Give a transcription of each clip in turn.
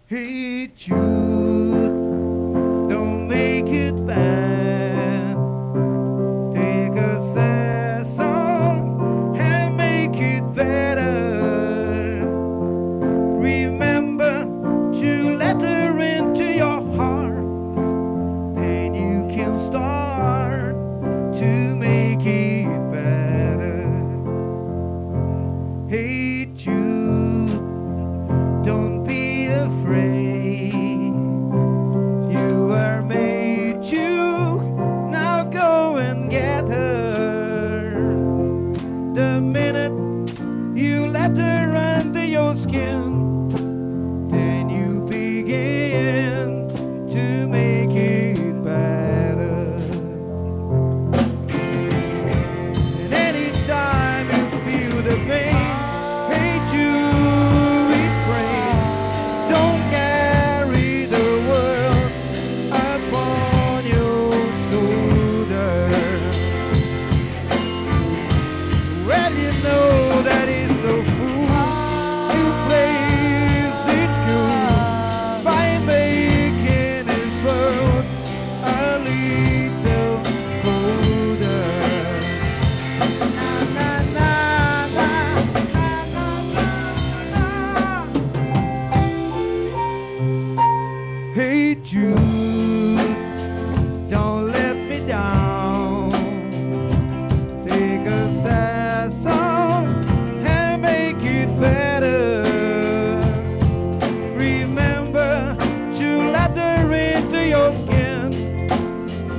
Hey Jude, don't make it bad. Take a sad song and make it better. Remember to let her into your heart, then you can start to make it better. Hey Jude, don't be afraid. You are made to. Now go and get her. The minute you let her under your skin, then you begin to make it better. And anytime you feel the pain, hate you refrain. Don't carry the world upon your shoulders. Well, you know that it's so fool who plays it cool by making his world a little colder. Na, na, na, na, na, na, na. Hey Jude, don't let me down. Take a sad song and make it better. Remember to let her into your skin,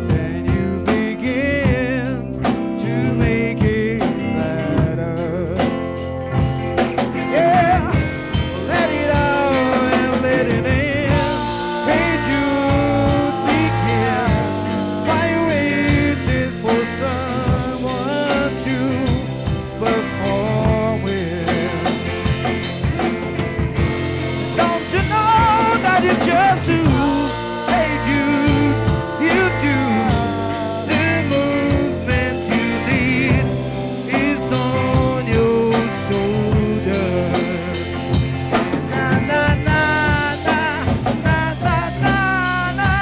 then you begin to make it better. Yeah, let it out and let it in. Hey Jude, begin. Why you waiting for someone to perform with? Don't you know that it's just you? Hey Jude, you do. The movement you lead is on your shoulders. Na na na na na na na na.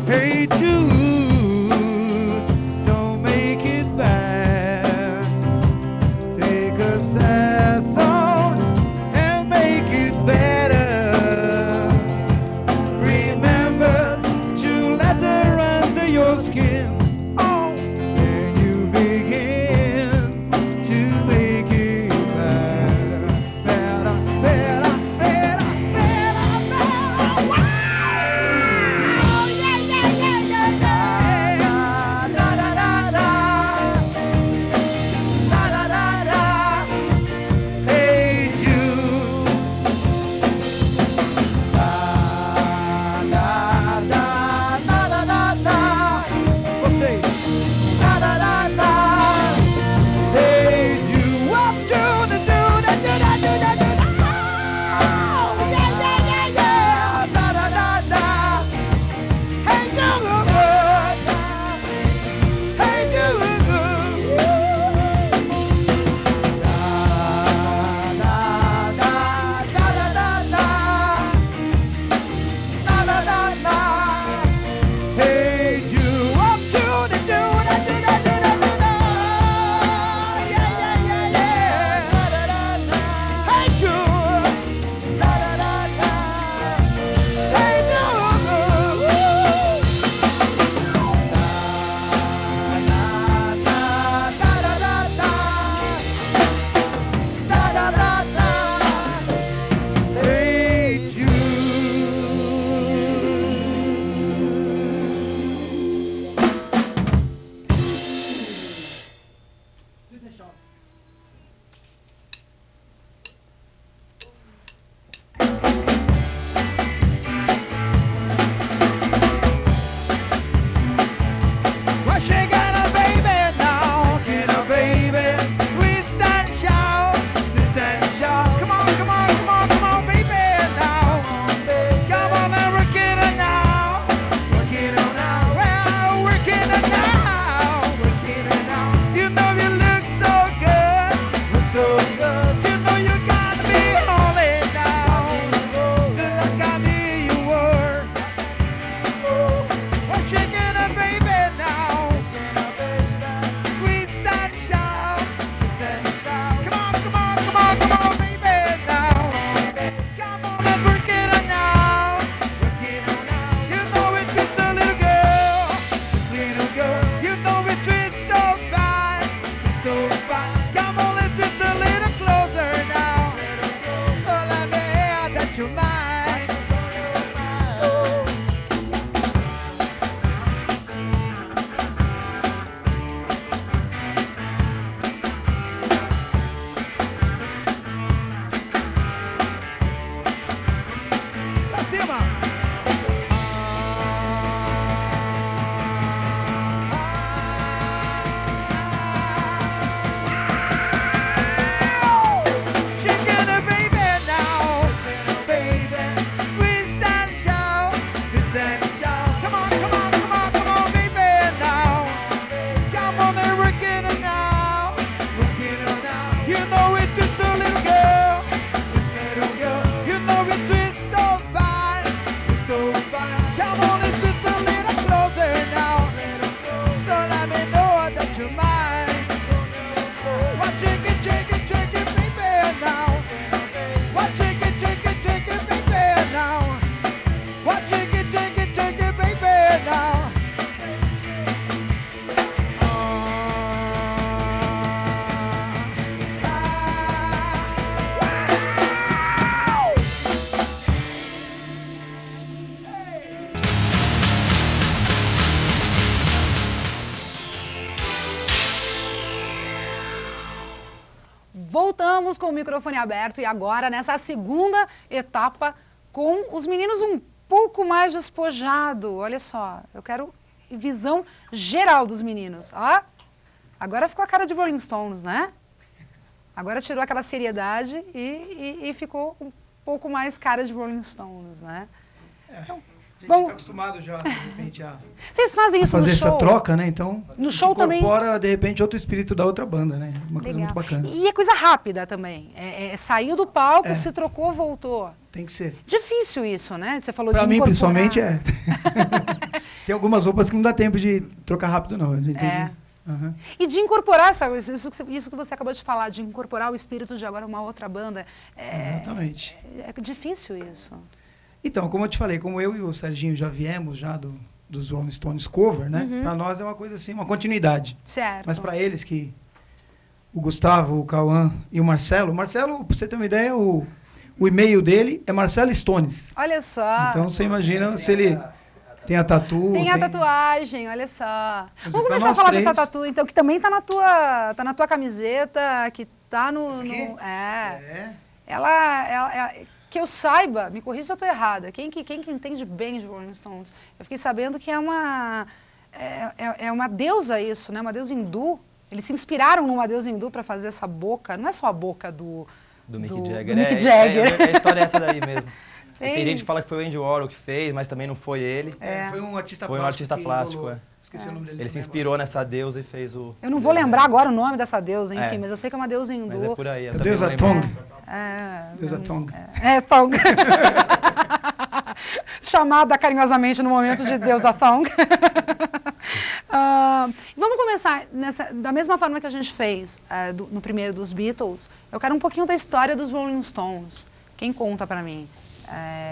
Hey Jude, don't make it bad. Take a sad song and make it com o microfone aberto e agora nessa segunda etapa com os meninos um pouco mais despojado. Olha só, eu quero visão geral dos meninos. Ó, agora ficou a cara de Rolling Stones, né? Agora tirou aquela seriedade e ficou um pouco mais cara de Rolling Stones, né? Então, a gente está acostumado já, de repente, a vocês fazem isso fazer no show? essa troca, né? Então, no show também incorpora, de repente, outro espírito da outra banda, né? Uma coisa muito bacana. E é coisa rápida também. Saiu do palco, se trocou, voltou. Tem que ser. Difícil isso, né? Você falou pra de mim, incorporar. principalmente, Tem algumas roupas que não dá tempo de trocar rápido, não. A gente tem que... E de incorporar, isso que você acabou de falar, de incorporar o espírito de agora uma outra banda. Exatamente. É difícil isso. Então, como eu te falei, como eu e o Serginho já viemos já dos Rolling Stones cover, né? Para nós é uma coisa assim, uma continuidade. Certo. Mas para eles que o Gustavo, o Cauã e o Marcelo, para você ter uma ideia, o e-mail dele é Marcelo Stones. Olha só. Então você imagina se ele tem a tatu. Tem a tatuagem, olha só. Vamos pra começar a falar três. dessa tatu, então, que também tá na tua camiseta, que tá no... Ela, que eu saiba, me corrija se eu estou errada, quem entende bem de Rolling Stones, eu fiquei sabendo que é uma deusa isso, né? Uma deusa hindu. Eles se inspiraram numa deusa hindu para fazer essa boca, não é só a boca do Mick Jagger. Do Mick Jagger. A história é essa daí mesmo. Tem gente que fala que foi o Andy Warhol que fez, mas também não foi ele. Foi um artista Foi plástico. um artista plástico, Esqueci o nome dele. Ele se inspirou nessa deusa e fez o... Eu não vou lembrar agora o nome dessa deusa, enfim, mas eu sei que é uma deusa hindu. Mas é por aí. A deusa Tong. Deusa Tong. Tong. Chamada carinhosamente no momento de deusa Tong. Vamos começar da mesma forma que a gente fez no primeiro dos Beatles. Eu quero um pouquinho da história dos Rolling Stones. Quem conta pra mim?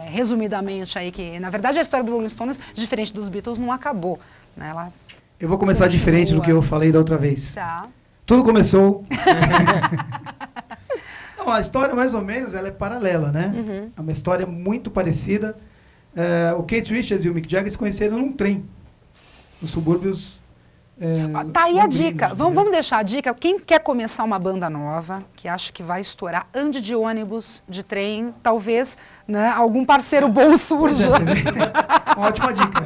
Resumidamente aí, que na verdade a história dos Rolling Stones, diferente dos Beatles, não acabou. Né? Eu vou começar diferente do que eu falei da outra vez. Tá. Tudo começou... Não, a história mais ou menos ela é paralela, né? É uma história muito parecida. O Keith Richards e o Mick Jagger se conheceram num trem, nos subúrbios. Tá aí a dica. Vamos deixar a dica. Quem quer começar uma banda nova, que acha que vai estourar, ande de ônibus, de trem, talvez, né, algum parceiro bom surja. Uma ótima dica.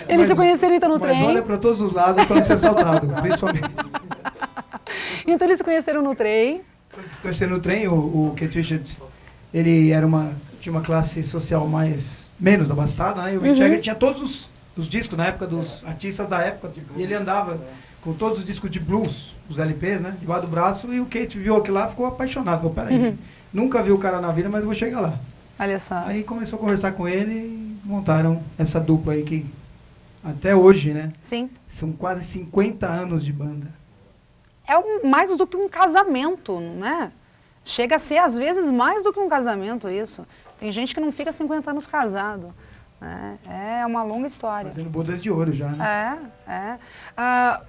Eles se conheceram então no trem. Mas olha para todos os lados para não ser assaltado, principalmente. Então eles se conheceram no trem. Se conheceram no trem, o Keith Richards, ele tinha uma classe social menos abastada, né? E o Mick Jagger tinha todos os discos na época dos artistas da época, e ele andava com todos os discos de blues, os LPs, né? Debaixo do braço, e o Keith viu aquilo lá, ficou apaixonado. Falou, peraí, nunca vi o cara na vida, mas eu vou chegar lá. Olha só. Aí começou a conversar com ele e montaram essa dupla aí que até hoje, né? Sim. São quase 50 anos de banda. Mais do que um casamento, né? Chega a ser, às vezes, mais do que um casamento isso. Tem gente que não fica 50 anos casado. Né? É uma longa história. Fazendo bodas de ouro já, né?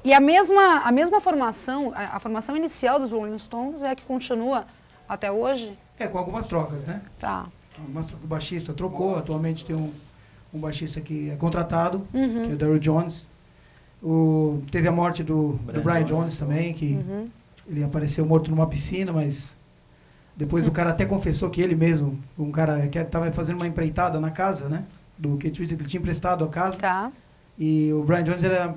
E a mesma formação, a formação inicial dos Rolling Stones é a que continua até hoje? Com algumas trocas, né? Tá. Algumas trocas. O baixista trocou, atualmente tem um baixista que é contratado, que é o Daryl Jones. Teve a morte do Brian Jones também, que ele apareceu morto numa piscina, mas depois o cara até confessou que ele mesmo, um cara que estava fazendo uma empreitada na casa, né, do Keith Richards, que ele tinha emprestado a casa. Tá. E o Brian Jones era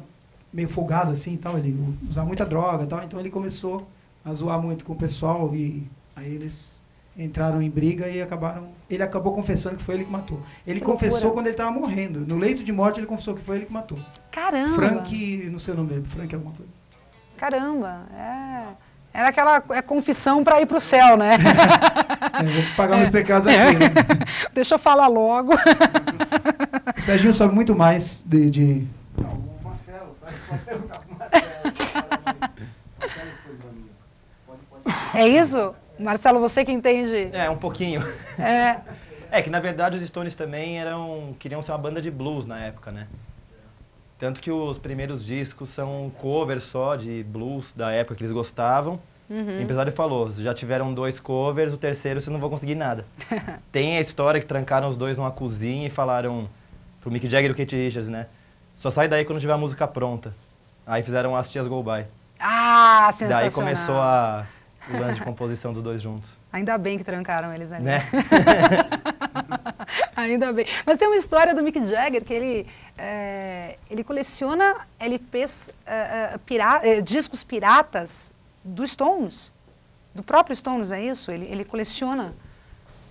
meio folgado assim, tal, ele usava muita droga, tal, então ele começou a zoar muito com o pessoal e aí eles entraram em briga e ele acabou confessando que foi ele que matou. Ele confessou quando ele estava morrendo. No leito de morte ele confessou que foi ele que matou. Caramba! Frank, não sei o nome dele, Frank alguma coisa. Caramba, era aquela confissão para ir para o céu, né? Vou pagar meus pecados aqui, né? Deixa eu falar logo. O Serginho sabe muito mais de... O Marcelo, sabe? É isso? Marcelo, você que entende? Um pouquinho. Que na verdade os Stones também queriam ser uma banda de blues na época, né? Tanto que os primeiros discos são covers só de blues da época que eles gostavam. E o empresário falou, já tiveram 2 covers, o terceiro vocês não vão conseguir nada. Tem a história que trancaram os dois numa cozinha e falaram pro Mick Jagger e o Keith Richards, né? Só sai daí quando tiver a música pronta. Aí fizeram As Tias Go By. Ah, sensacional. Daí começou o lance de composição dos dois juntos. Ainda bem que trancaram eles ali. Né? Ainda bem. Mas tem uma história do Mick Jagger que ele coleciona LPs, discos piratas do Stones. Do próprio Stones, é isso? Ele coleciona.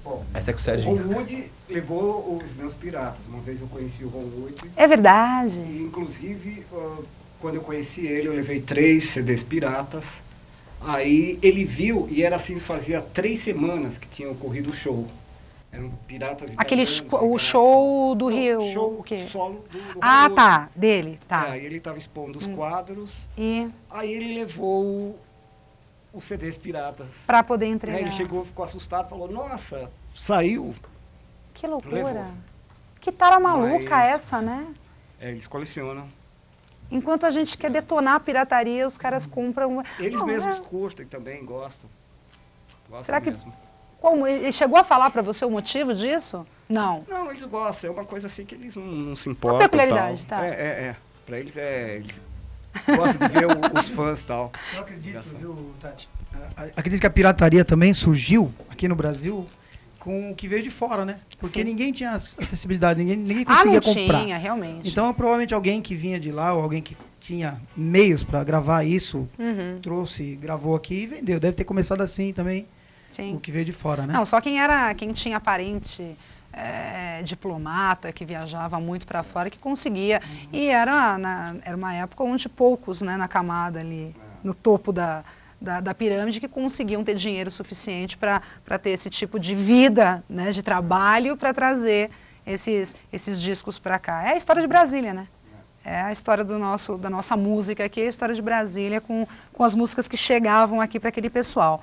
Bom, Essa é com o o Serginho. Ron Wood levou os meus piratas. Uma vez eu conheci o Ron Wood. É verdade. E, inclusive, quando eu conheci ele, eu levei 3 CDs piratas. Aí ele viu, e era assim, fazia 3 semanas que tinha ocorrido o show. Eram piratas Aquele italianos, o show do Não, Rio. show o quê? solo do Ron Ah, Wood. tá. Dele, tá. Aí ele estava expondo os quadros. E Aí ele levou os CDs piratas. para poder Aí entregar. ele chegou, ficou assustado, falou, nossa, saiu. Que loucura. Levou. Que tara maluca Mas- essa, né? Eles colecionam. Enquanto a gente quer detonar a pirataria, os caras compram... Eles Não, mesmos é. curtem também, gostam. Será que- mesmo. Como? Ele chegou a falar para você o motivo disso? Não. Não, eles gostam. É uma coisa assim que eles não se importam. peculiaridade, tal. tá. É. Pra eles eles gostam de ver os fãs e tal. Eu acredito, Engraçado. viu, Tati? Acredito que a pirataria também surgiu aqui no Brasil com o que veio de fora, né? Porque Sim. ninguém tinha acessibilidade, ninguém Ah, conseguia não comprar. tinha, realmente. Então, provavelmente alguém que vinha de lá ou alguém que tinha meios para gravar isso, Uhum, trouxe, gravou aqui e vendeu. Deve ter começado assim também, sim. o que veio de fora, né? Não, só quem tinha parente diplomata, que viajava muito para fora, que conseguia. E era uma época onde poucos, né, na camada ali, no topo da pirâmide, que conseguiam ter dinheiro suficiente para ter esse tipo de vida, né, de trabalho, para trazer esses discos para cá. É a história de Brasília, né? É a história da nossa música aqui, é a história de Brasília com as músicas que chegavam aqui para aquele pessoal.